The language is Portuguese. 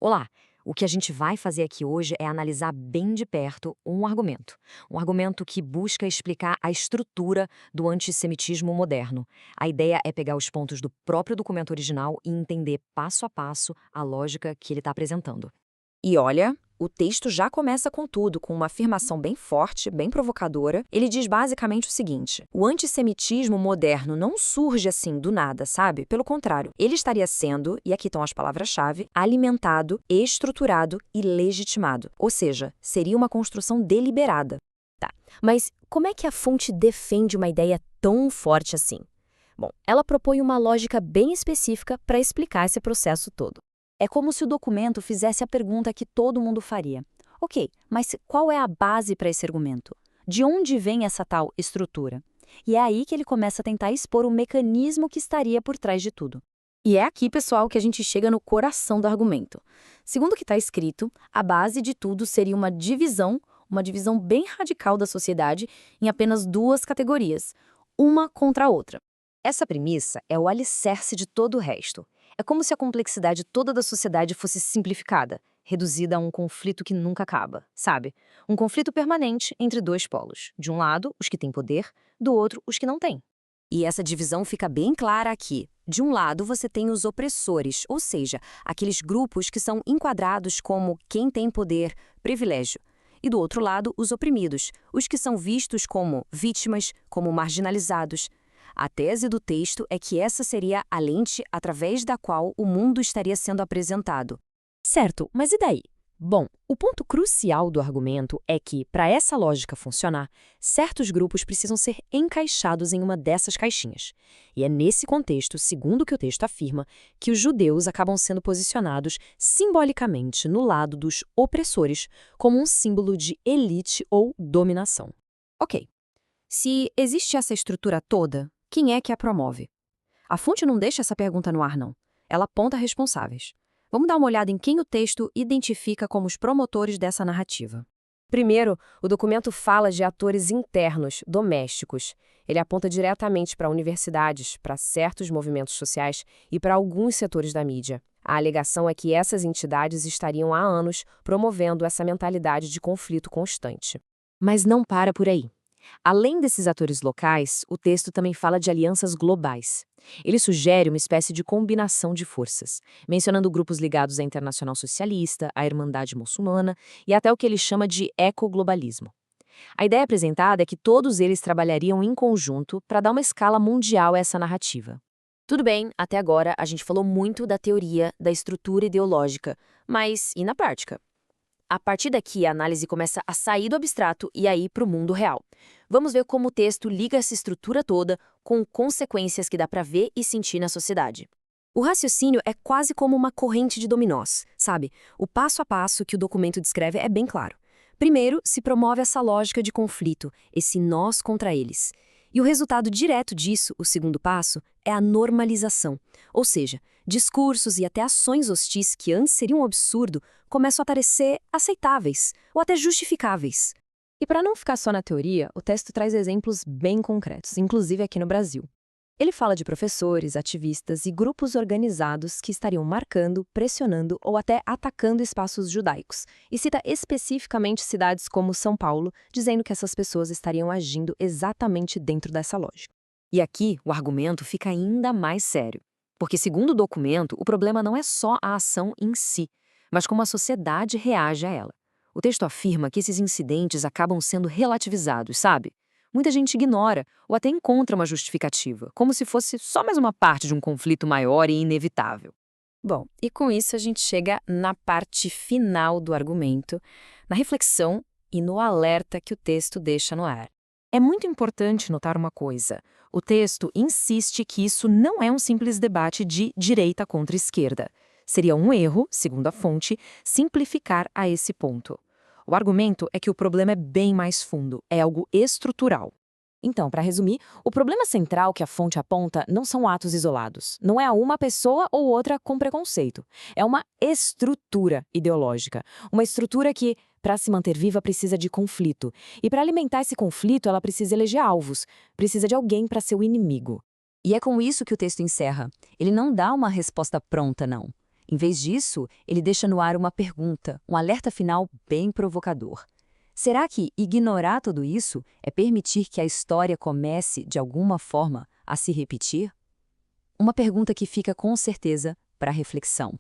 Olá! O que a gente vai fazer aqui hoje é analisar bem de perto um argumento. Um argumento que busca explicar a estrutura do antissemitismo moderno. A ideia é pegar os pontos do próprio documento original e entender passo a passo a lógica que ele está apresentando. E olha, o texto já começa com tudo, com uma afirmação bem forte, bem provocadora. Ele diz basicamente o seguinte: o antissemitismo moderno não surge assim do nada, sabe? Pelo contrário, ele estaria sendo, e aqui estão as palavras-chave, alimentado, estruturado e legitimado. Ou seja, seria uma construção deliberada. Tá, mas como é que a fonte defende uma ideia tão forte assim? Bom, ela propõe uma lógica bem específica para explicar esse processo todo. É como se o documento fizesse a pergunta que todo mundo faria. Ok, mas qual é a base para esse argumento? De onde vem essa tal estrutura? E é aí que ele começa a tentar expor o mecanismo que estaria por trás de tudo. E é aqui, pessoal, que a gente chega no coração do argumento. Segundo o que está escrito, a base de tudo seria uma divisão bem radical da sociedade em apenas duas categorias, uma contra a outra. Essa premissa é o alicerce de todo o resto. É como se a complexidade toda da sociedade fosse simplificada, reduzida a um conflito que nunca acaba, sabe? Um conflito permanente entre dois polos. De um lado, os que têm poder, do outro, os que não têm. E essa divisão fica bem clara aqui. De um lado, você tem os opressores, ou seja, aqueles grupos que são enquadrados como quem tem poder, privilégio. E do outro lado, os oprimidos, os que são vistos como vítimas, como marginalizados. A tese do texto é que essa seria a lente através da qual o mundo estaria sendo apresentado. Certo, mas e daí? Bom, o ponto crucial do argumento é que, para essa lógica funcionar, certos grupos precisam ser encaixados em uma dessas caixinhas. E é nesse contexto, segundo o que o texto afirma, que os judeus acabam sendo posicionados simbolicamente no lado dos opressores, como um símbolo de elite ou dominação. Ok, se existe essa estrutura toda, quem é que a promove? A fonte não deixa essa pergunta no ar, não. Ela aponta responsáveis. Vamos dar uma olhada em quem o texto identifica como os promotores dessa narrativa. Primeiro, o documento fala de atores internos, domésticos. Ele aponta diretamente para universidades, para certos movimentos sociais e para alguns setores da mídia. A alegação é que essas entidades estariam há anos promovendo essa mentalidade de conflito constante. Mas não para por aí. Além desses atores locais, o texto também fala de alianças globais. Ele sugere uma espécie de combinação de forças, mencionando grupos ligados à Internacional Socialista, à Irmandade Muçulmana e até o que ele chama de ecoglobalismo. A ideia apresentada é que todos eles trabalhariam em conjunto para dar uma escala mundial a essa narrativa. Tudo bem, até agora a gente falou muito da teoria, da estrutura ideológica, mas e na prática? A partir daqui, a análise começa a sair do abstrato e a ir para o mundo real. Vamos ver como o texto liga essa estrutura toda com consequências que dá para ver e sentir na sociedade. O raciocínio é quase como uma corrente de dominós, sabe? O passo a passo que o documento descreve é bem claro. Primeiro, se promove essa lógica de conflito, esse nós contra eles. E o resultado direto disso, o segundo passo, é a normalização. Ou seja, discursos e até ações hostis que antes seriam um absurdo começam a parecer aceitáveis ou até justificáveis. E para não ficar só na teoria, o texto traz exemplos bem concretos, inclusive aqui no Brasil. Ele fala de professores, ativistas e grupos organizados que estariam marcando, pressionando ou até atacando espaços judaicos, e cita especificamente cidades como São Paulo, dizendo que essas pessoas estariam agindo exatamente dentro dessa lógica. E aqui o argumento fica ainda mais sério, porque, segundo o documento, o problema não é só a ação em si, mas como a sociedade reage a ela. O texto afirma que esses incidentes acabam sendo relativizados, sabe? Muita gente ignora ou até encontra uma justificativa, como se fosse só mais uma parte de um conflito maior e inevitável. Bom, e com isso a gente chega na parte final do argumento, na reflexão e no alerta que o texto deixa no ar. É muito importante notar uma coisa. O texto insiste que isso não é um simples debate de direita contra esquerda. Seria um erro, segundo a fonte, simplificar a esse ponto. O argumento é que o problema é bem mais fundo, é algo estrutural. Então, para resumir, o problema central que a fonte aponta não são atos isolados. Não é uma pessoa ou outra com preconceito. É uma estrutura ideológica. Uma estrutura que, para se manter viva, precisa de conflito. E para alimentar esse conflito, ela precisa eleger alvos. Precisa de alguém para ser o inimigo. E é com isso que o texto encerra. Ele não dá uma resposta pronta, não. Em vez disso, ele deixa no ar uma pergunta, um alerta final bem provocador. Será que ignorar tudo isso é permitir que a história comece, de alguma forma, a se repetir? Uma pergunta que fica com certeza para reflexão.